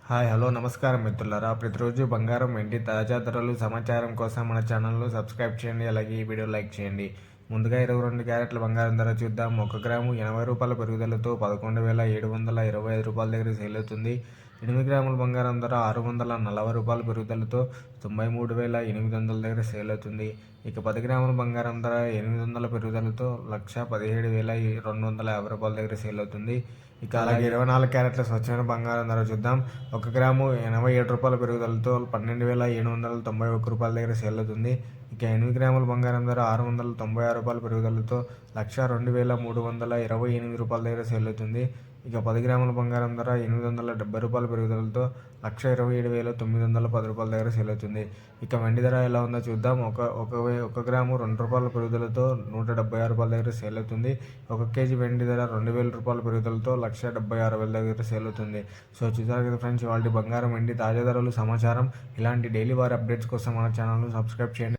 Hello నమస్కారం మిత్రులారా. ప్రతిరోజు బంగారం, వెండి తాజా ధరలు సమాచారం కోసం మన ఛానల్ను సబ్స్క్రైబ్ చేయండి. అలాగే ఈ వీడియో లైక్ చేయండి. ముందుగా 22 క్యారెట్ల బంగారం ధర చూద్దాం. 1 గ్రాము రూ. 80 పెరుగుదలతో 11,725 రూపాయల దగ్గర సేల్ అవుతుంది. 8 గ్రాముల బంగారం ధర రూ. 640 పెరుగుదలతో 93,800 దగ్గర సేల్ అవుతుంది. ఇక 10 గ్రాముల బంగారం ధర 800 పెరుగుదలతో 1,17,250 రూపాయల దగ్గర సేల్ అవుతుంది. ఇక అలాగే 24 క్యారెట్ల స్వచ్ఛమైన బంగారం ధర చూద్దాం. 1 గ్రాము రూ. 87 పెరుగుదలతో 12,791 రూపాయల దగ్గర సేల్ అవుతుంది. ఇక 8 గ్రాముల బంగారం ధర రూ. 696 పెరుగుదలతో 1,02,328 రూపాయల దగ్గర సేల్ అవుతుంది. ఇక 10 గ్రాముల బంగారం ధర రూ. 870 పెరుగుదలతో 1,27,910 రూపాయల దగ్గర సేల్ అవుతుంది. ఇక వెండి ధర ఎలా ఉందో చూద్దాం. ఒక గ్రాము రూ. 2 పెరుగుదలతో 176 రూపాయల దగ్గర సేల్ అవుతుంది. 1 కేజీ వెండి ధర రూ. 2,000 పెరుగుదలతో 1,76,000 దగ్గర సేల్ అవుతుంది. సో చూసారు కదా ఫ్రెండ్స్, ఇవాళ బంగారం, వెండి తాజా ధరలు సమాచారం. ఇలాంటి డైలీ వారి అప్డేట్స్ కోసం మన ఛానల్ను సబ్స్క్రైబ్ చేయండి.